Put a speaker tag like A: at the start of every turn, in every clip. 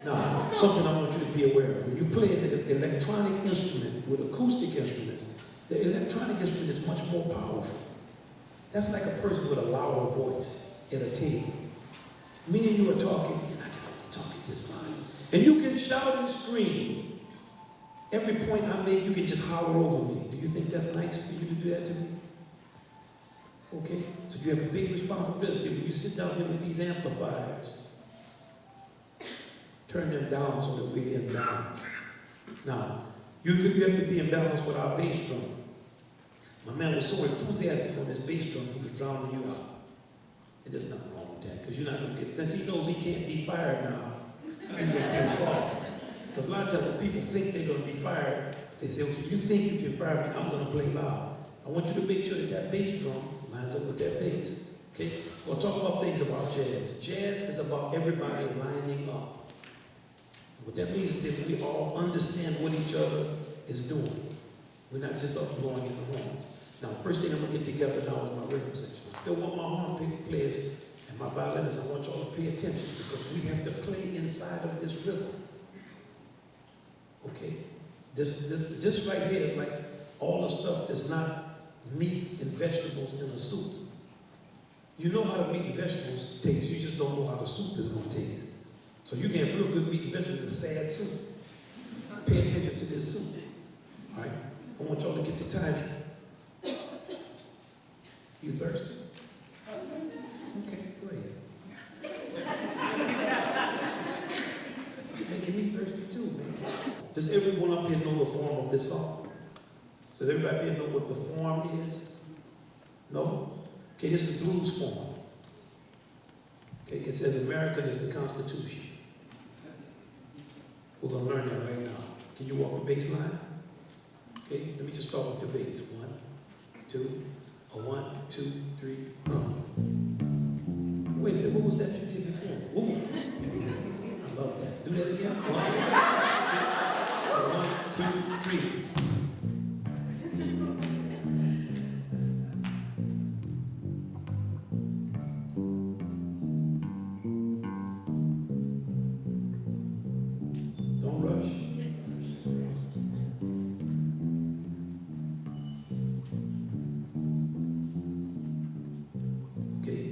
A: Now, something I want you to be aware of. When you play an electronic instrument with acoustic instruments, the electronic instrument is much more powerful. That's like a person with a louder voice at a table. Me and you are talking, and I can only talk at this volume. And you can shout and scream. Every point I make, you can just holler over me. Do you think that's nice for you to do that to me? Okay? So you have a big responsibility when you sit down here with these amplifiers. Turn them down so that we're in balance. Now, you have to be in balance with our bass drum. My man was so enthusiastic on his bass drum, he was drowning you out. And there's nothing wrong with that, because you're not going to get, since he knows he can't be fired now, he's going to play soft. Because a lot of times when people think they're going to be fired, they say, okay, you think you can fire me, I'm going to play loud. I want you to make sure that that bass drum lines up with that bass. Okay? We'll talk about things about jazz. Jazz is about everybody lining up. What that means is that we all understand what each other is doing. We're not just up blowing in the horns. Now, first thing I'm going to get together now is my rhythm section. I still want my horn players and my violinists. I want y'all to pay attention because we have to play inside of this rhythm. Okay? This right here is like all the stuff that's not meat and vegetables in a soup. You know how the meat and vegetables taste. You just don't know how the soup is going to taste. So you can have real good meat and vegetables in a sad soup. Pay attention to this soup. All right? I want y'all to get the time. You thirsty? Okay, go ahead. You're making me thirsty too, man. Does everyone up here know the form of this song? Does everybody here know what the form is? No? Okay, this is blues form. Okay, it says America is the Constitution. We're going to learn that right now. Can you walk the bass line? Okay, let me just start with the bass. 1, 2, 1, 2, 3, Wait a second, what was that you did before? Ooh. I love that. Do that again. 1, 2, 3.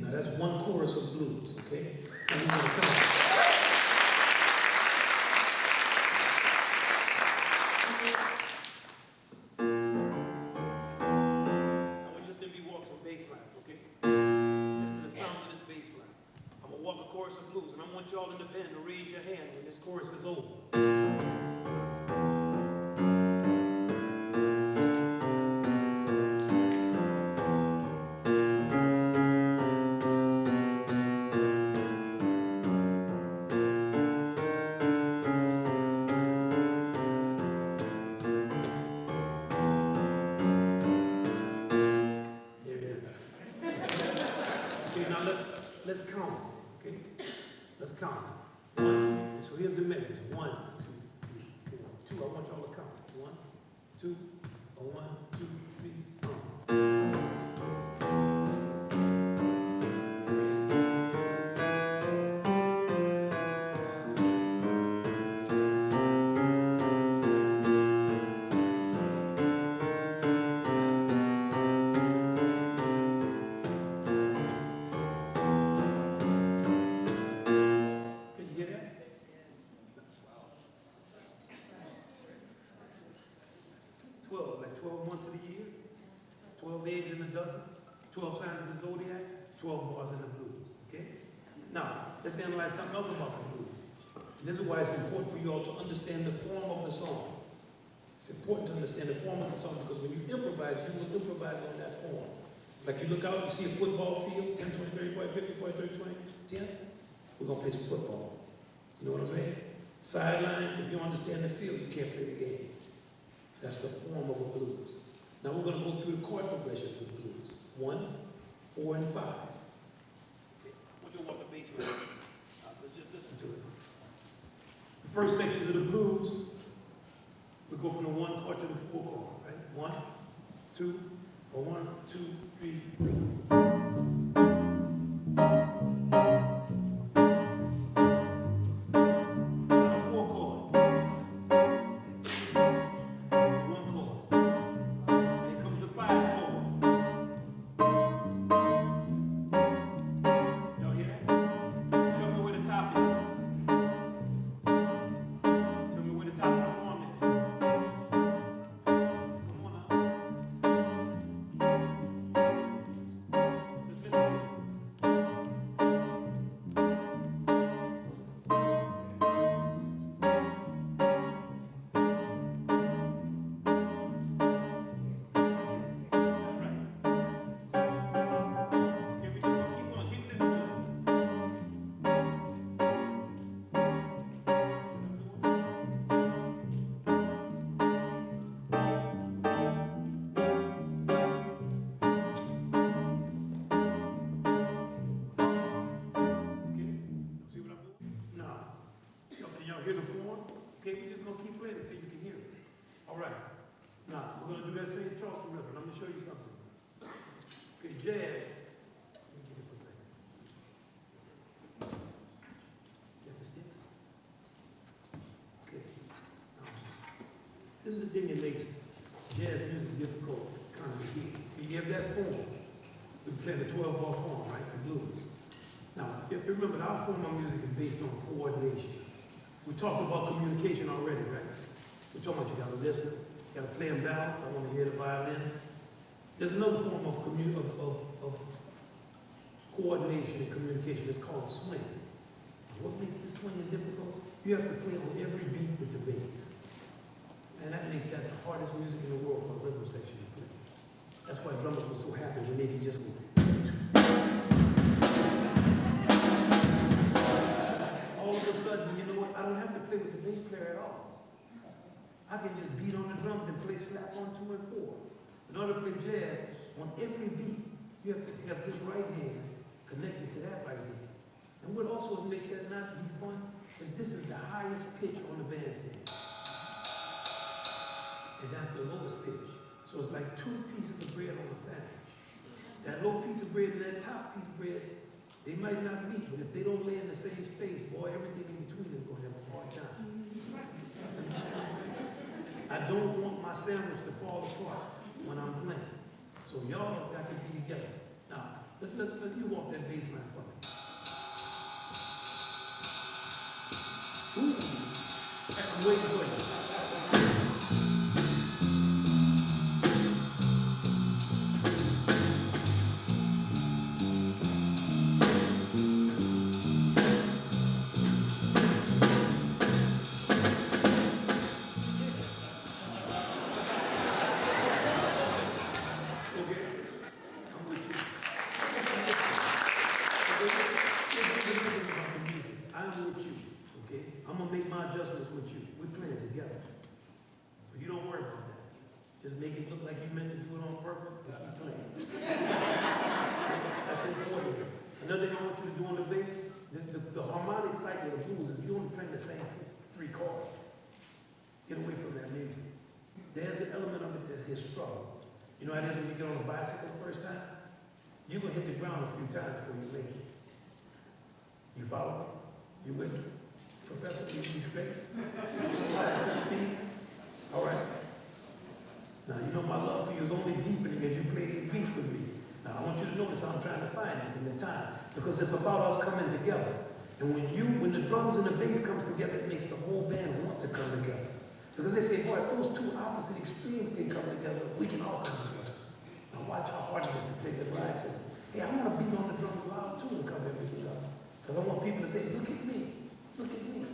A: That's one chorus of blues, okay? And we're gonna come. I want you to be walk some bass lines, okay? Listen to the sound of this bass line. I'm gonna walk a chorus of blues, and I want y'all in the band to raise your hand when this chorus is over. Let's count, okay? Let's count. 1, so here's the measures. 1, 2, 3, 4. 2, I want y'all to count. 1, 2, 1, 2, 3, of the year, 12 eggs in a dozen, 12 signs of the zodiac, 12 bars in the blues, okay? Now, let's analyze something else about the blues. And this is why it's important for you all to understand the form of the song. It's important to understand the form of the song because when you improvise, you will improvise on that form. It's like you look out, you see a football field, 10, 20, 30, 40, 50, 40, 30, 20, 10. We're going to play some football. You know what I'm saying? Sidelines, if you understand the field, you can't play the game. That's the form of a blues. Now we're going to go through the chord progressions of blues. 1, 4, and 5. Okay. I want you to walk the bass line. Let's just listen to it. The first section of the blues, we go from the 1 chord to the 4 chord, right? 1, 2, 1, 2, 3, 4. Now, hear the form. Okay, we're just going to keep playing until you can hear it. All right. Now, we're going to do that same Charleston rhythm. I'm going to show you something. Okay, jazz. Let me get it for a second. Get the sticks. Okay. This is the thing that makes jazz music difficult, kind of key. You have that form. We're playing the 12-bar form, right? The blues. Now, if you remember, our form of music is based on coordination. We talked about communication already, right? We're talking about you gotta listen, you gotta play in balance. I want to hear the violin. There's another form of coordination and communication. It's called swing. What makes this swinging difficult? You have to play on every beat with the bass. And that makes that the hardest music in the world for a rhythm section to play. That's why drummers were so happy when they could just go. All of a sudden, you know what? I don't have to play with the bass player at all. I can just beat on the drums and play slap 1, 2, and 4. In order to play jazz, on every beat, you have to have this right hand connected to that right hand. And what also makes that not be fun is this is the highest pitch on the bandstand. And that's the lowest pitch. So it's like 2 pieces of bread on a sandwich. That low piece of bread and that top piece of bread, they might not meet, but if they don't lay in the same space, boy, everything in between is going to have a hard time. I don't want my sandwich to fall apart when I'm playing. So y'all have got to be together. Now, let's you walk that bass line for me. Ooh, I'm waiting for you. The harmonic cycle of the blues is you only playing the same 3 chords. Get away from that music. There's an element of it that's his struggle. You know how it is when you get on a bicycle the first time? You're going to hit the ground a few times before you make it. You follow me? You with me? Professor, you straight? All right. Now, you know my love for you is only deepening as you play these beats with me. Now, I want you to notice how I'm trying to find it in the time. Because it's about us coming together. And when the drums and the bass comes together, it makes the whole band want to come together. Because they say, boy, if those 2 opposite extremes can come together, we can all come together. Now watch how hard it is to play the ride. Says, hey, I want to beat on the drums loud too and come everything up. Because I want people to say, look at me, look at me.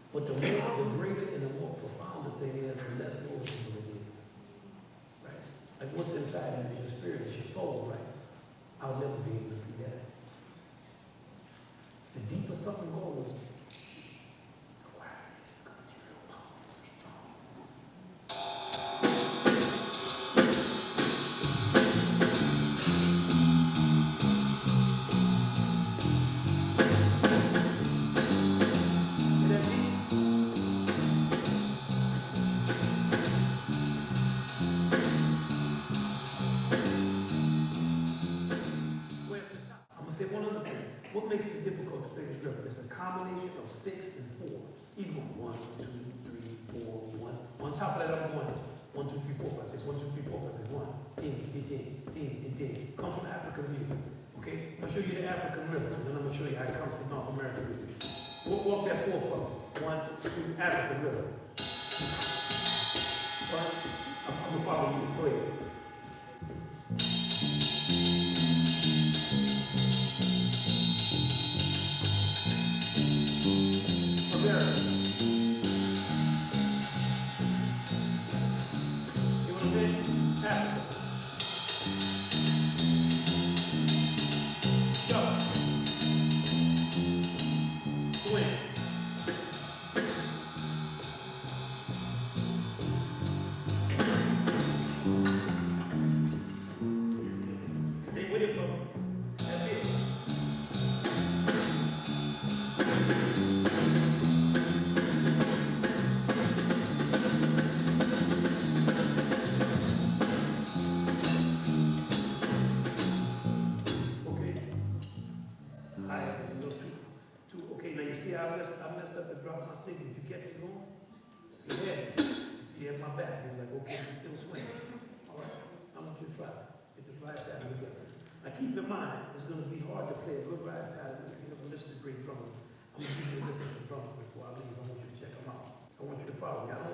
A: But the greater and the more profound the thing is, the less noticeable it is. Right? Like what's inside of your spirit, is your soul, right? I'll never be able to see that. The deeper something goes, the quieter it becomes. I'm gonna say one other thing. What makes it difficult to play this rhythm? It's a combination of 6 and 4. He's going 1, 2, 3, 4, 1. On top of that, I'm going 1, 2, 3, 4, 5, 6. 1, 2, 3, 4, 5, 6. 1. Ding, ding, ding, ding, ding, ding. Comes from African music. Okay? I'm going to show you the African rhythm, and then I'm going to show you how it comes to North American music. Walk that 4 for me. 1, 2, African rhythm. But I'm going to follow you. Go ahead. dropped my stick, did you get me going? You had me. You had my back. He was like, okay, you still swinging. All right, I want you to try it. Get the ride pattern together. Now keep in mind, it's going to be hard to play a good ride pattern if you don't listen to great drummers. I'm going to give you a listen to some drummers before I leave. I want you to check them out. I want you to follow me. I don't